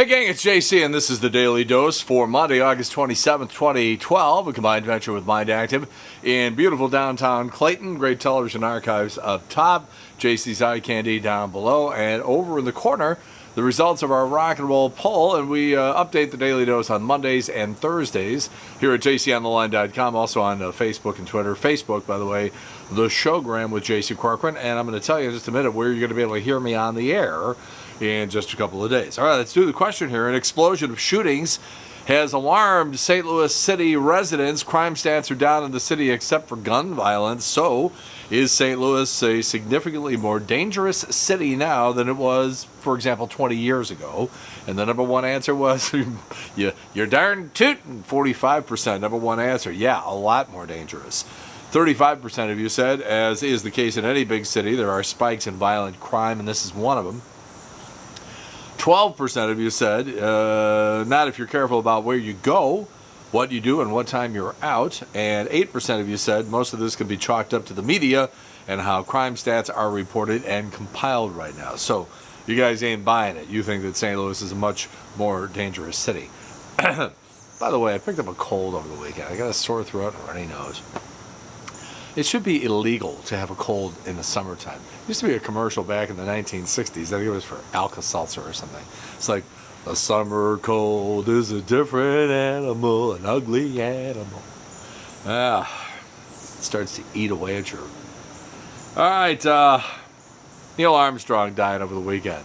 Hey gang, it's JC and this is the Daily Dose for Monday, August 27th, 2012, a combined venture with Mind Active in beautiful downtown Clayton. Great television archives up top, JC's Eye Candy down below, and over in the corner, the results of our rock and roll poll, and we update the Daily Dose on Mondays and Thursdays here at jcontheline.com, also on Facebook and Twitter. Facebook, by the way, the Showgram with JC Corcoran, and I'm going to tell you in just a minute where you're going to be able to hear me on the air in just a couple of days. All right, let's do the question here. An explosion of shootings has alarmed St. Louis City residents. Crime stats are down in the city except for gun violence. So, is St. Louis a significantly more dangerous city now than it was, for example, 20 years ago? And the number one answer was, you're darn tootin', 45%. Number one answer, yeah, a lot more dangerous. 35% of you said, as is the case in any big city, there are spikes in violent crime, and this is one of them. 12% of you said, not if you're careful about where you go, what you do, and what time you're out. And 8% of you said most of this can be chalked up to the media and how crime stats are reported and compiled right now. So you guys ain't buying it. You think that St. Louis is a much more dangerous city. By the way, I picked up a cold over the weekend. I got a sore throat and a runny nose. It should be illegal to have a cold in the summertime. There used to be a commercial back in the 1960s. I think it was for Alka-Seltzer or something. It's like, the summer cold is a different animal, an ugly animal. It starts to eat away at you. All right, Neil Armstrong died over the weekend.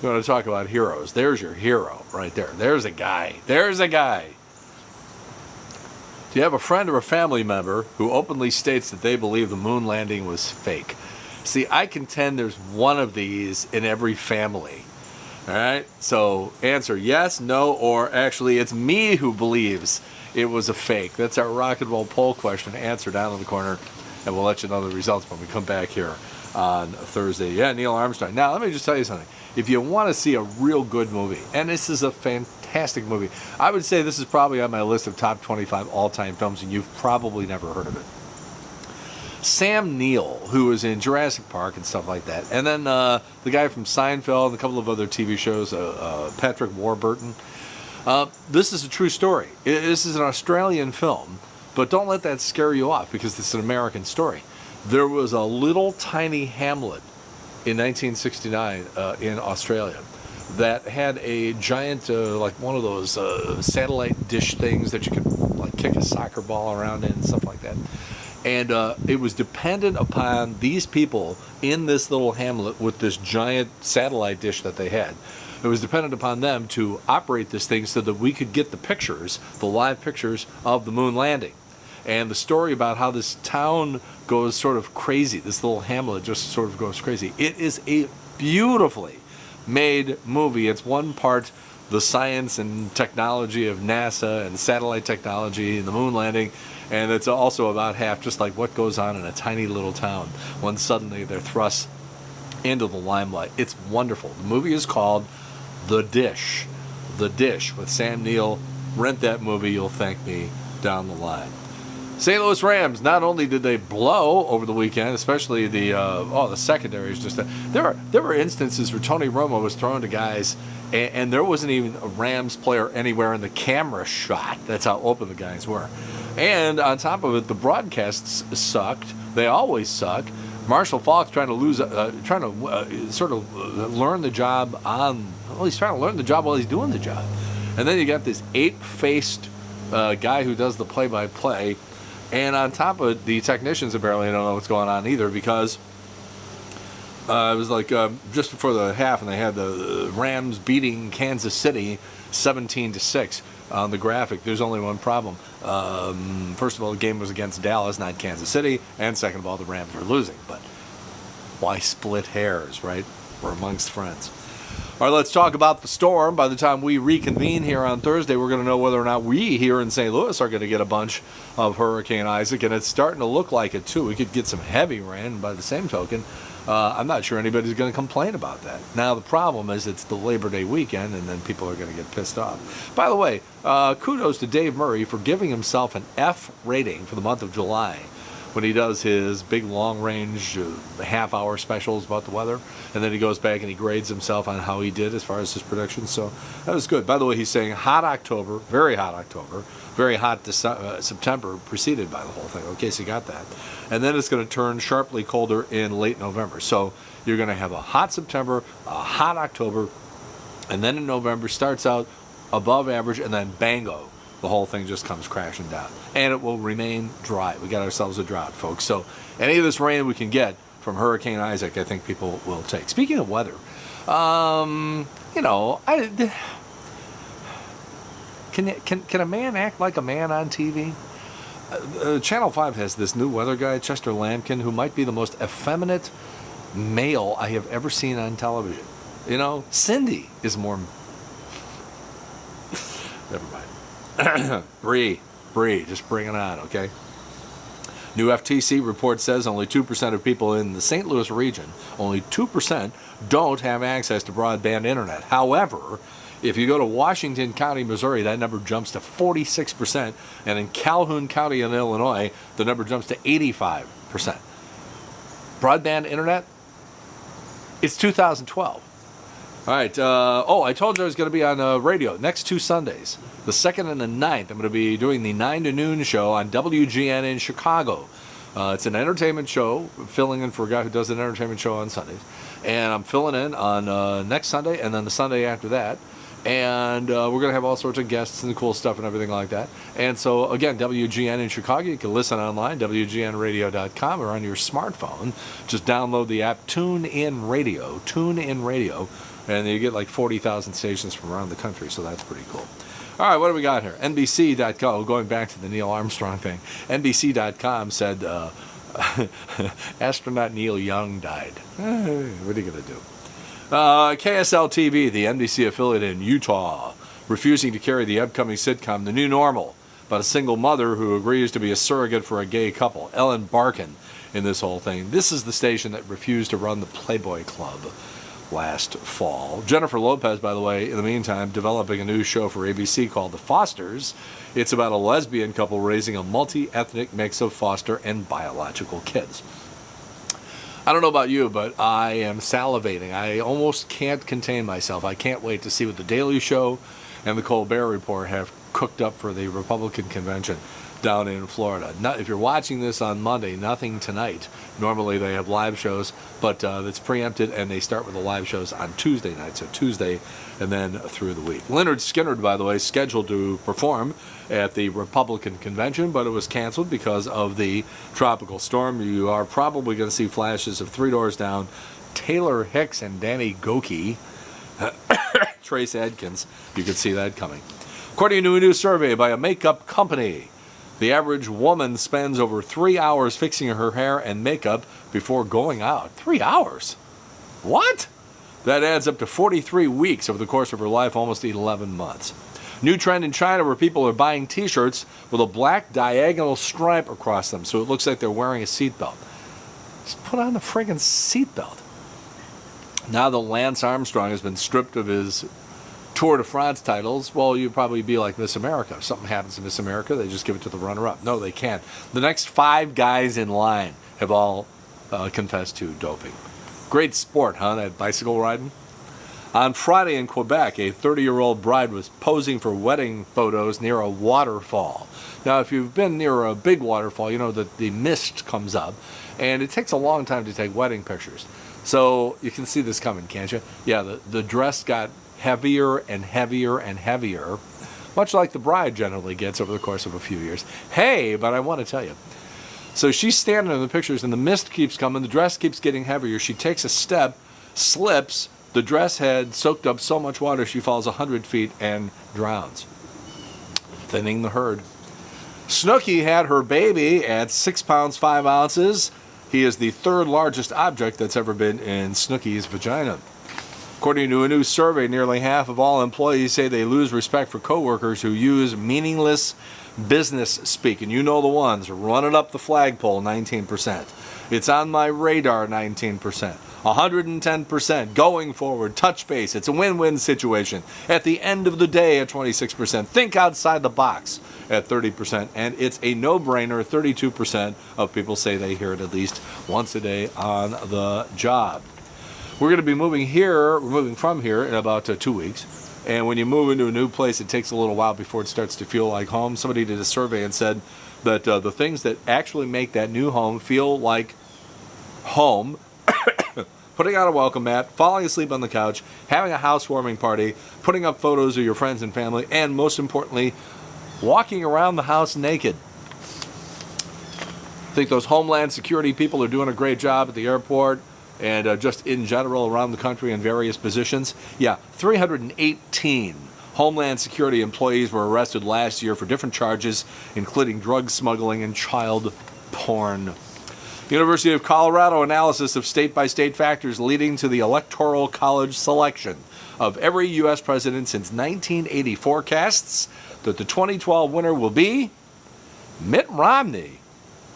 You want to talk about heroes? There's your hero right there. There's a guy. There's a guy. Do you have a friend or a family member who openly states that they believe the moon landing was fake? See, I contend there's one of these in every family. All right? So answer yes, no, or actually it's me who believes it was a fake. That's our rock and roll poll question. Answer down in the corner, and we'll let you know the results when we come back here on Thursday. Yeah, Neil Armstrong. Now, let me just tell you something. If you want to see a real good movie, and this is a fantastic movie, I would say this is probably on my list of top 25 all-time films, and you've probably never heard of it. Sam Neill, who was in Jurassic Park and stuff like that, and then the guy from Seinfeld and a couple of other TV shows, Patrick Warburton. This is a true story. This is an Australian film, but don't let that scare you off because it's an American story. There was a little tiny hamlet in 1969 in Australia that had a giant, like one of those satellite dish things that you could like kick a soccer ball around in and stuff like that. And it was dependent upon these people in this little hamlet with this giant satellite dish that they had. It was dependent upon them to operate this thing so that we could get the pictures, the live pictures of the moon landing. And the story about how this town goes sort of crazy, this little hamlet just sort of goes crazy. It is a beautifully made movie. It's one part the science and technology of NASA and satellite technology and the moon landing, and it's also about half just like what goes on in a tiny little town when suddenly they're thrust into the limelight. It's wonderful. The movie is called The Dish. The Dish with Sam Neill. Rent that movie. You'll thank me down the line. St. Louis Rams, not only did they blow over the weekend, especially the secondaries, just there were instances where Tony Romo was throwing to guys and there wasn't even a Rams player anywhere in the camera shot. That's how open the guys were. And on top of it, the broadcasts sucked. They always suck. Marshall Faulk's trying to sort of learn the job he's trying to learn the job while he's doing the job. And then you got this ape-faced guy who does the play-by-play. And on top of it, the technicians apparently don't know what's going on either because it was like just before the half, and they had the Rams beating Kansas City 17-6 on the graphic. There's only one problem. First of all, the game was against Dallas, not Kansas City, and second of all, the Rams were losing. But why split hairs, right? We're amongst friends. All right, let's talk about the storm. By the time we reconvene here on Thursday, we're going to know whether or not we here in St. Louis are going to get a bunch of Hurricane Isaac, and it's starting to look like it, too. We could get some heavy rain. By the same token, I'm not sure anybody's going to complain about that. Now, the problem is it's the Labor Day weekend, and then people are going to get pissed off. By the way, kudos to Dave Murray for giving himself an F rating for the month of July when he does his big long-range half-hour specials about the weather, and then he goes back and he grades himself on how he did as far as his predictions. So that was good. By the way, he's saying hot October, very hot September, preceded by the whole thing. Okay, so you got that. And then it's going to turn sharply colder in late November. So you're going to have a hot September, a hot October, and then in November starts out above average, and then bango, the whole thing just comes crashing down. And it will remain dry. We got ourselves a drought, folks. So any of this rain we can get from Hurricane Isaac, I think people will take. Speaking of weather, can a man act like a man on TV? Channel 5 has this new weather guy, Chester Lampkin, who might be the most effeminate male I have ever seen on television. You know, Cindy is more... Never mind. Bree, just bring it on, okay? New FTC report says only 2% of people in the St. Louis region, only 2% don't have access to broadband internet. However, if you go to Washington County, Missouri, that number jumps to 46%. And in Calhoun County in Illinois, the number jumps to 85%. Broadband internet, it's 2012. All right. I told you I was going to be on radio next 2 Sundays. The 2nd and the 9th, I'm going to be doing the 9 to noon show on WGN in Chicago. It's an entertainment show, filling in for a guy who does an entertainment show on Sundays. And I'm filling in on next Sunday and then the Sunday after that. And we're going to have all sorts of guests and cool stuff and everything like that. And so, again, WGN in Chicago, you can listen online, WGNradio.com, or on your smartphone. Just download the app TuneIn Radio, and you get like 40,000 stations from around the country, so that's pretty cool. All right, what do we got here? NBC.com, going back to the Neil Armstrong thing, NBC.com said astronaut Neil Young died. What are you going to do? KSL TV, the NBC affiliate in Utah, refusing to carry the upcoming sitcom The New Normal about a single mother who agrees to be a surrogate for a gay couple. Ellen Barkin in this whole thing. This is the station that refused to run the Playboy Club last fall. Jennifer Lopez, by the way, in the meantime, developing a new show for ABC called The Fosters. It's about a lesbian couple raising a multi-ethnic mix of foster and biological kids. I don't know about you, but I am salivating. I almost can't contain myself. I can't wait to see what The Daily Show and The Colbert Report have cooked up for the Republican convention down in Florida. If you're watching this on Monday, nothing tonight. Normally they have live shows, but it's preempted, and they start with the live shows on Tuesday night, so Tuesday and then through the week. Lynyrd Skynyrd, by the way, scheduled to perform at the Republican convention, but it was canceled because of the tropical storm. You are probably going to see flashes of Three Doors Down, Taylor Hicks and Danny Gokey, Trace Adkins. You can see that coming. According to a new survey by a makeup company, the average woman spends over 3 hours fixing her hair and makeup before going out. 3 hours? What? That adds up to 43 weeks over the course of her life, almost 11 months. New trend in China where people are buying T-shirts with a black diagonal stripe across them, so it looks like they're wearing a seatbelt. Just put on the friggin' seatbelt. Now that Lance Armstrong has been stripped of his Tour de France titles, well, you'd probably be like Miss America. If something happens to Miss America, they just give it to the runner-up. No, they can't. The next 5 guys in line have all confessed to doping. Great sport, huh, that bicycle riding? On Friday in Quebec, a 30-year-old bride was posing for wedding photos near a waterfall. Now, if you've been near a big waterfall, you know that the mist comes up, and it takes a long time to take wedding pictures. So you can see this coming, can't you? Yeah, the dress got heavier and heavier and heavier, much like the bride generally gets over the course of a few years. Hey, but I want to tell you. So she's standing in the pictures, and the mist keeps coming. The dress keeps getting heavier. She takes a step, slips. The dress had soaked up so much water, she falls 100 feet and drowns, thinning the herd. Snooki had her baby at 6 pounds 5 ounces. He is the 3rd largest object that's ever been in Snooki's vagina. According to a new survey, nearly half of all employees say they lose respect for coworkers who use meaningless business speak. And you know the ones. Running up the flagpole, 19%. It's on my radar, 19%. 110% going forward. Touch base. It's a win-win situation. At the end of the day at 26%. Think outside the box at 30%. And it's a no-brainer. 32% of people say they hear it at least once a day on the job. We're going to be moving from here in about 2 weeks. And when you move into a new place, it takes a little while before it starts to feel like home. Somebody did a survey and said that the things that actually make that new home feel like home, putting out a welcome mat, falling asleep on the couch, having a housewarming party, putting up photos of your friends and family, and most importantly, walking around the house naked. I think those Homeland Security people are doing a great job at the airport and just in general around the country in various positions. Yeah, 318 Homeland Security employees were arrested last year for different charges, including drug smuggling and child porn. University of Colorado analysis of state-by-state factors leading to the Electoral College selection of every U.S. president since 1980 forecasts that the 2012 winner will be Mitt Romney.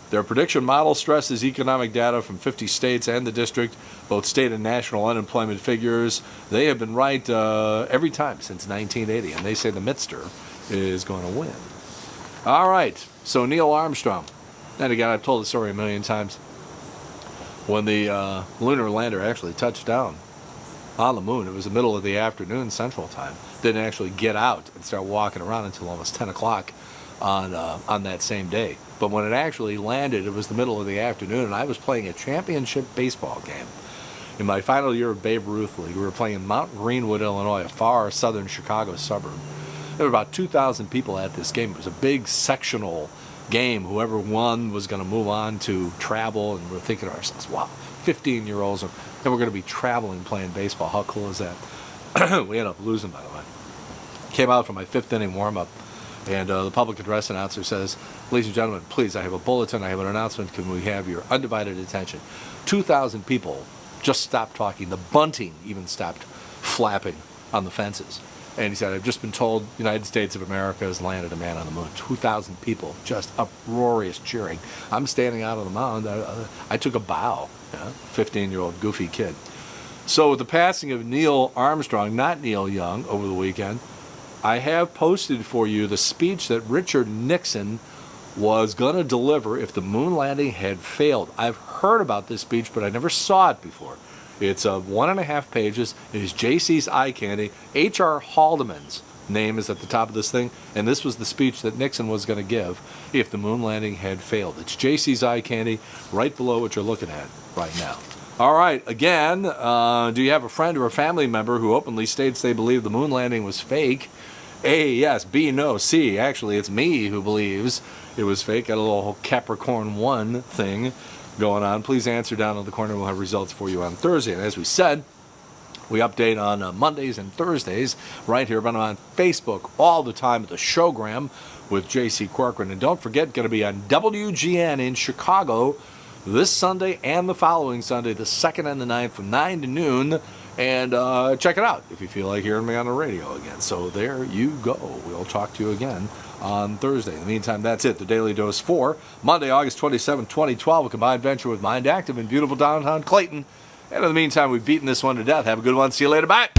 Their prediction model stresses economic data from 50 states and the district, both state and national unemployment figures. They have been right every time since 1980, and they say the Mittster is going to win. All right, so Neil Armstrong. And again, I've told the story a million times. When the lunar lander actually touched down on the moon, it was the middle of the afternoon Central Time. Didn't actually get out and start walking around until almost 10 o'clock on that same day. But when it actually landed, it was the middle of the afternoon, and I was playing a championship baseball game. In my final year of Babe Ruth League, we were playing in Mount Greenwood, Illinois, a far southern Chicago suburb. There were about 2,000 people at this game. It was a big sectional game. Whoever won was going to move on to travel, and we're thinking to ourselves, wow, 15-year-olds, and we're going to be traveling playing baseball. How cool is that? We ended up losing, by the way. Came out for my fifth inning warm-up, and the public address announcer says, ladies and gentlemen, please, I have a bulletin, I have an announcement, can we have your undivided attention? 2,000 people just stopped talking. The bunting even stopped flapping on the fences. And he said, I've just been told the United States of America has landed a man on the moon. 2,000 people, just uproarious cheering. I'm standing out on the mound. I took a bow, 15-year-old goofy kid. So with the passing of Neil Armstrong, not Neil Young, over the weekend, I have posted for you the speech that Richard Nixon was going to deliver if the moon landing had failed. I've heard about this speech, but I never saw it before. It's 1.5 pages. It is JC's eye candy. H.R. Haldeman's name is at the top of this thing, and this was the speech that Nixon was going to give if the moon landing had failed. It's JC's eye candy right below what you're looking at right now. All right, again, do you have a friend or a family member who openly states they believe the moon landing was fake? A, yes. B, no. C, actually, it's me who believes it was fake. Got a little Capricorn 1 thing going on. Please answer down in the corner. We'll have results for you on Thursday. And as we said, we update on Mondays and Thursdays right here, but I'm on Facebook all the time at the Showgram with J.C. Corcoran. And don't forget, going to be on WGN in Chicago this Sunday and the following Sunday, the 2nd and the 9th from 9 to noon. And check it out if you feel like hearing me on the radio again. So there you go. We'll talk to you again on Thursday. In the meantime, that's it. The Daily Dose for Monday, August 27, 2012, a combined venture with Mind Active in beautiful downtown Clayton. And in the meantime, we've beaten this one to death. Have a good one. See you later. Bye.